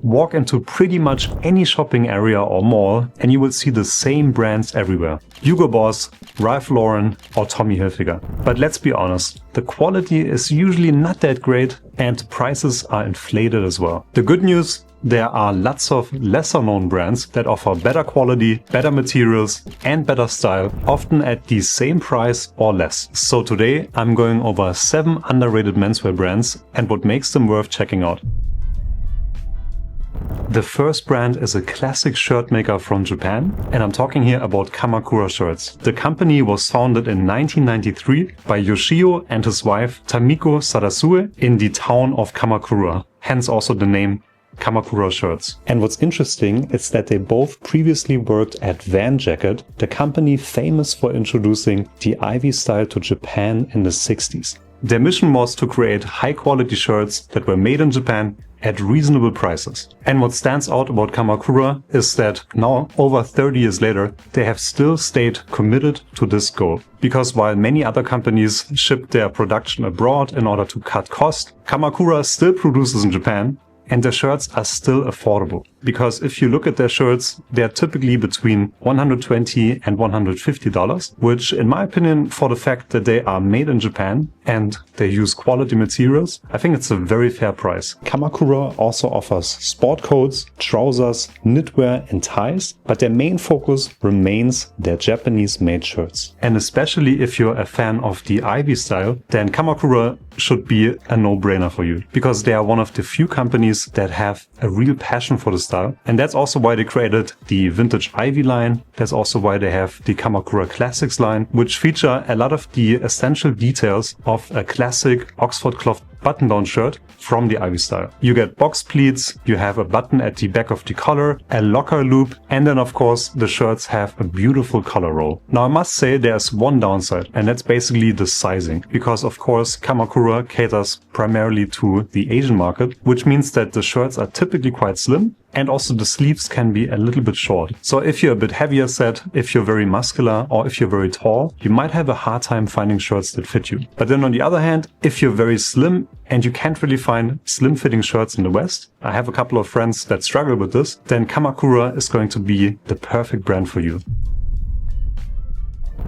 Walk into pretty much any shopping area or mall and you will see the same brands everywhere. Hugo Boss, Ralph Lauren or Tommy Hilfiger. But let's be honest, the quality is usually not that great and the prices are inflated as well. The good news, there are lots of lesser known brands that offer better quality, better materials and better style, often at the same price or less. So today I'm going over 7 underrated menswear brands and what makes them worth checking out. The first brand is a classic shirt maker from Japan, and I'm talking here about Kamakura Shirts. The company was founded in 1993 by Yoshio and his wife Tamiko Sadasue in the town of Kamakura, hence also the name Kamakura Shirts. And what's interesting is that they both previously worked at Van Jacket, the company famous for introducing the Ivy style to Japan in the 60s. Their mission was to create high quality shirts that were made in Japan at reasonable prices. And what stands out about Kamakura is that now, over 30 years later, they have still stayed committed to this goal. Because while many other companies ship their production abroad in order to cut costs, Kamakura still produces in Japan and their shirts are still affordable. Because if you look at their shirts, they're typically between $120 and $150, which in my opinion, for the fact that they are made in Japan and they use quality materials, I think it's a very fair price. Kamakura also offers sport coats, trousers, knitwear and ties, but their main focus remains their Japanese-made shirts. And especially if you're a fan of the Ivy style, then Kamakura should be a no-brainer for you, because they are one of the few companies that have a real passion for the style. And that's also why they created the Vintage Ivy line. That's also why they have the Kamakura Classics line, which feature a lot of the essential details of a classic Oxford cloth button-down shirt from the Ivy style. You get box pleats, you have a button at the back of the collar, a locker loop, and then of course the shirts have a beautiful collar roll. Now I must say there's one downside, and that's basically the sizing, because of course Kamakura caters primarily to the Asian market, which means that the shirts are typically quite slim, and also the sleeves can be a little bit short. So if you're a bit heavier set, if you're very muscular, or if you're very tall, you might have a hard time finding shirts that fit you. But then on the other hand, if you're very slim and you can't really find slim fitting shirts in the West, I have a couple of friends that struggle with this, then Kamakura is going to be the perfect brand for you.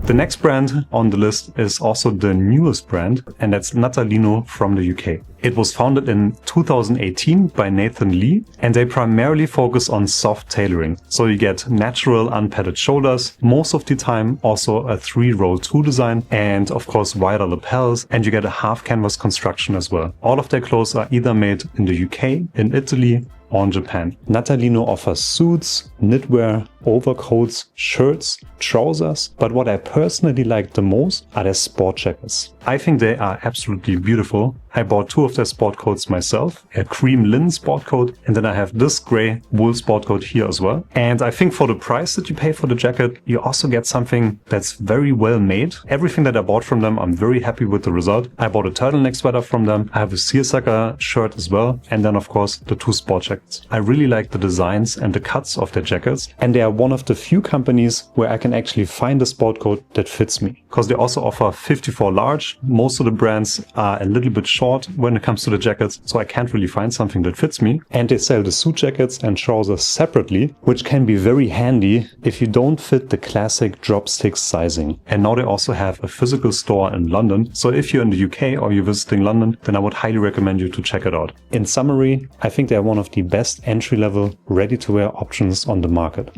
The next brand on the list is also the newest brand, and that's Natalino from the UK. It was founded in 2018 by Nathan Lee, and they primarily focus on soft tailoring. So you get natural unpadded shoulders, most of the time also a 3-roll 2 design, and of course wider lapels, and you get a half canvas construction as well. All of their clothes are either made in the UK, in Italy, or in Japan. Natalino offers suits, knitwear, overcoats, shirts, trousers, but what I personally like the most are their sport jackets. I think they are absolutely beautiful. I bought 2 of their sport coats myself, a cream linen sport coat, and then I have this gray wool sport coat here as well. And I think for the price that you pay for the jacket, you also get something that's very well made. Everything that I bought from them, I'm very happy with the result. I bought a turtleneck sweater from them. I have a seersucker shirt as well. And then of course the 2 sport jackets. I really like the designs and the cuts of their jackets. And they are one of the few companies where I can actually find a sport coat that fits me. Because they also offer 54 large. Most of the brands are a little bit short when it comes to the jackets, so I can't really find something that fits me. And they sell the suit jackets and trousers separately, which can be very handy if you don't fit the classic dropstick sizing. And now they also have a physical store in London, so if you're in the UK or you're visiting London, then I would highly recommend you to check it out. In summary, I think they are one of the best entry-level, ready-to-wear options on the market.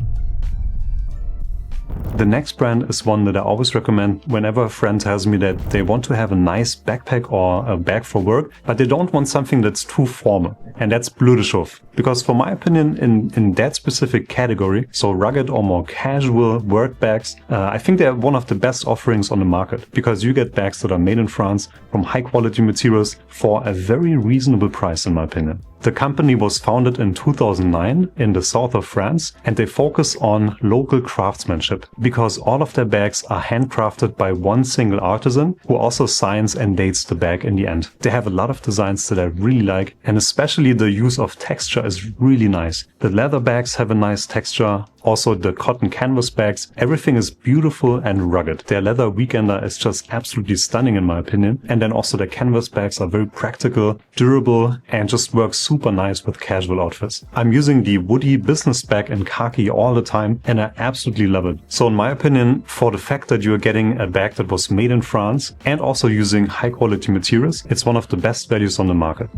The next brand is one that I always recommend whenever a friend tells me that they want to have a nice backpack or a bag for work, but they don't want something that's too formal. And that's Bleu de Chauffe. Because for my opinion, in that specific category, so rugged or more casual work bags, I think they're one of the best offerings on the market. Because you get bags that are made in France from high quality materials for a very reasonable price in my opinion. The company was founded in 2009 in the south of France, and they focus on local craftsmanship because all of their bags are handcrafted by one single artisan who also signs and dates the bag in the end. They have a lot of designs that I really like, and especially the use of texture is really nice. The leather bags have a nice texture, Also the cotton canvas bags, everything is beautiful and rugged. Their leather weekender is just absolutely stunning in my opinion. And then also the canvas bags are very practical, durable, and just work super nice with casual outfits. I'm using the Woody business bag in khaki all the time and I absolutely love it. So in my opinion, for the fact that you're getting a bag that was made in France and also using high quality materials, it's one of the best values on the market.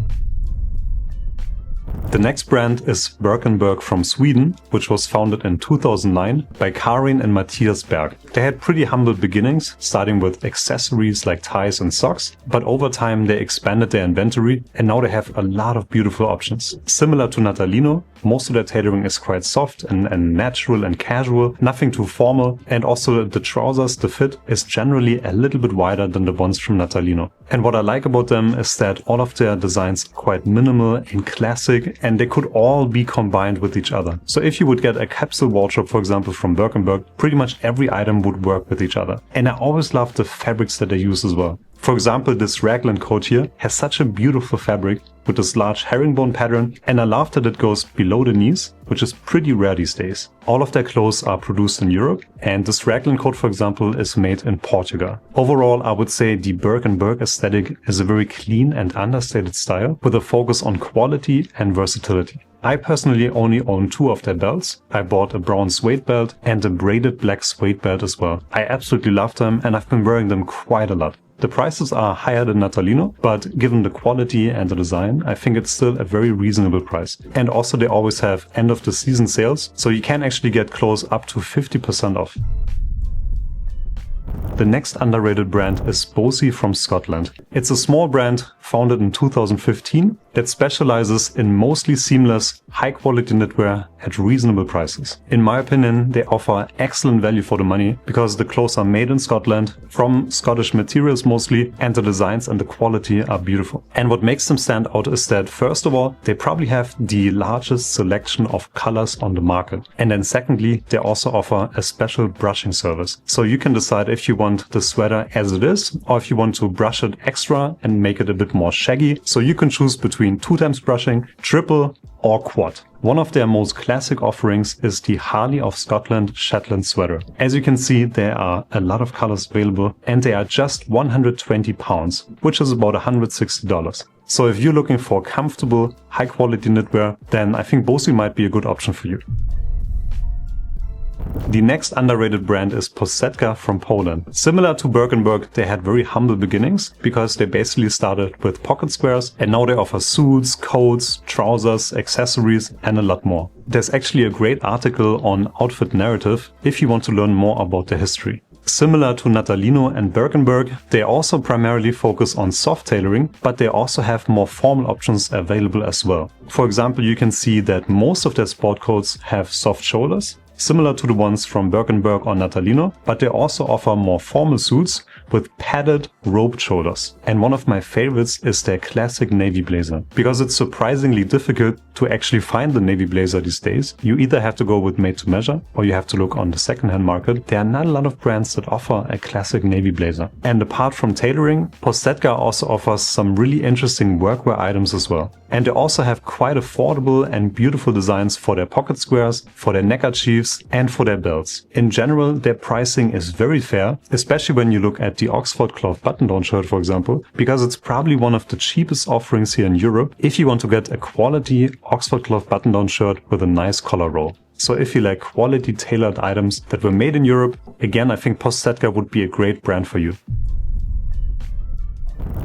The next brand is Birkenberg from Sweden, which was founded in 2009 by Karin and Matthias Berg. They had pretty humble beginnings, starting with accessories like ties and socks, but over time they expanded their inventory and now they have a lot of beautiful options. Similar to Natalino, most of their tailoring is quite soft and natural and casual, nothing too formal, and also the trousers, the fit is generally a little bit wider than the ones from Natalino. And what I like about them is that all of their designs are quite minimal and classic, and they could all be combined with each other. So if you would get a capsule wardrobe, for example, from Birkenberg, pretty much every item would work with each other. And I always love the fabrics that they use as well. For example, this raglan coat here has such a beautiful fabric with this large herringbone pattern, and I love that it goes below the knees, which is pretty rare these days. All of their clothes are produced in Europe, and this raglan coat, for example, is made in Portugal. Overall, I would say the Birkenberg aesthetic is a very clean and understated style with a focus on quality and versatility. I personally only own 2 of their belts. I bought a brown suede belt and a braided black suede belt as well. I absolutely love them and I've been wearing them quite a lot. The prices are higher than Natalino, but given the quality and the design, I think it's still a very reasonable price. And also they always have end of the season sales, so you can actually get clothes up to 50% off. The next underrated brand is Bosey from Scotland. It's a small brand founded in 2015 that specializes in mostly seamless, high-quality knitwear at reasonable prices. In my opinion, they offer excellent value for the money because the clothes are made in Scotland, from Scottish materials mostly, and the designs and the quality are beautiful. And what makes them stand out is that, first of all, they probably have the largest selection of colors on the market. And then secondly, they also offer a special brushing service. So you can decide if you want the sweater as it is, or if you want to brush it extra and make it a bit more shaggy. So you can choose between 2 times brushing, triple, or quad. One of their most classic offerings is the Harley of Scotland Shetland sweater. As you can see, there are a lot of colors available and they are just £120, which is about $160. So if you're looking for comfortable, high quality knitwear, then I think Bosey might be a good option for you. The next underrated brand is Posetka from Poland. Similar to Birkenberg, they had very humble beginnings because they basically started with pocket squares and now they offer suits, coats, trousers, accessories and a lot more. There's actually a great article on Outfit Narrative if you want to learn more about the history. Similar to Natalino and Birkenberg, they also primarily focus on soft tailoring, but they also have more formal options available as well. For example, you can see that most of their sport coats have soft shoulders, similar to the ones from Birkenberg or Natalino, but they also offer more formal suits with padded roped shoulders. And one of my favorites is their classic navy blazer. Because it's surprisingly difficult to actually find the navy blazer these days, you either have to go with made to measure or you have to look on the secondhand market. There are not a lot of brands that offer a classic navy blazer. And apart from tailoring, Posetka also offers some really interesting workwear items as well. And they also have quite affordable and beautiful designs for their pocket squares, for their neckerchiefs, and for their belts. In general, their pricing is very fair, especially when you look at the Oxford cloth button-down shirt, for example, because it's probably one of the cheapest offerings here in Europe if you want to get a quality Oxford cloth button-down shirt with a nice collar roll. So if you like quality tailored items that were made in Europe, again, I think Posetka would be a great brand for you.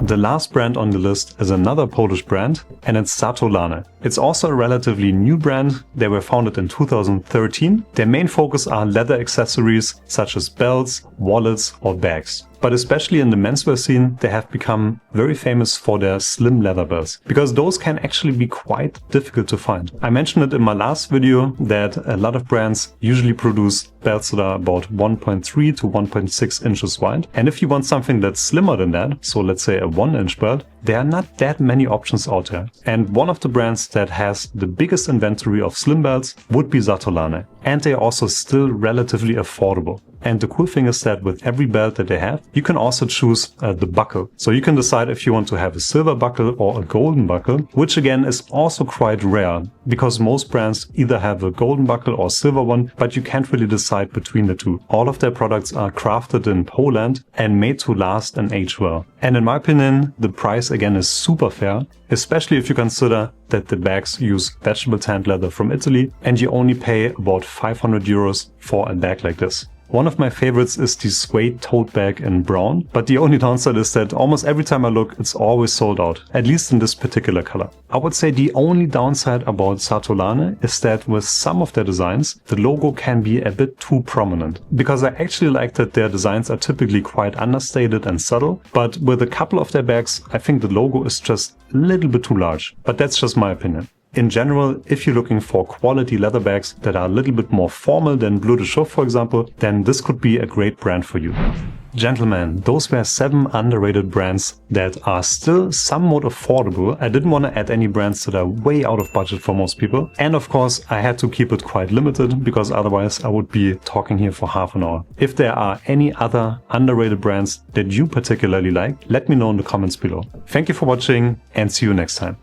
The last brand on the list is another Polish brand, and it's Satolane. It's also a relatively new brand. They were founded in 2013. Their main focus are leather accessories such as belts, wallets or bags. But especially in the menswear scene, they have become very famous for their slim leather belts, because those can actually be quite difficult to find. I mentioned it in my last video that a lot of brands usually produce belts that are about 1.3 to 1.6 inches wide. And if you want something that's slimmer than that, so let's say a 1-inch belt, there are not that many options out there. And one of the brands that has the biggest inventory of slim belts would be Satolane. And they are also still relatively affordable. And the cool thing is that with every belt that they have, you can also choose the buckle. So you can decide if you want to have a silver buckle or a golden buckle, which again is also quite rare because most brands either have a golden buckle or silver one, but you can't really decide between the two. All of their products are crafted in Poland and made to last and age well. And in my opinion, the price again is super fair, especially if you consider that the bags use vegetable tanned leather from Italy and you only pay about 500 euros for a bag like this. One of my favorites is the suede tote bag in brown, but the only downside is that almost every time I look, it's always sold out, at least in this particular color. I would say the only downside about Satolane is that with some of their designs, the logo can be a bit too prominent. Because I actually like that their designs are typically quite understated and subtle, but with a couple of their bags, I think the logo is just a little bit too large. But that's just my opinion. In general, if you're looking for quality leather bags that are a little bit more formal than Bleu de Chouffe, for example, then this could be a great brand for you. Gentlemen, those were 7 underrated brands that are still somewhat affordable. I didn't want to add any brands that are way out of budget for most people. And of course, I had to keep it quite limited because otherwise I would be talking here for half an hour. If there are any other underrated brands that you particularly like, let me know in the comments below. Thank you for watching and see you next time.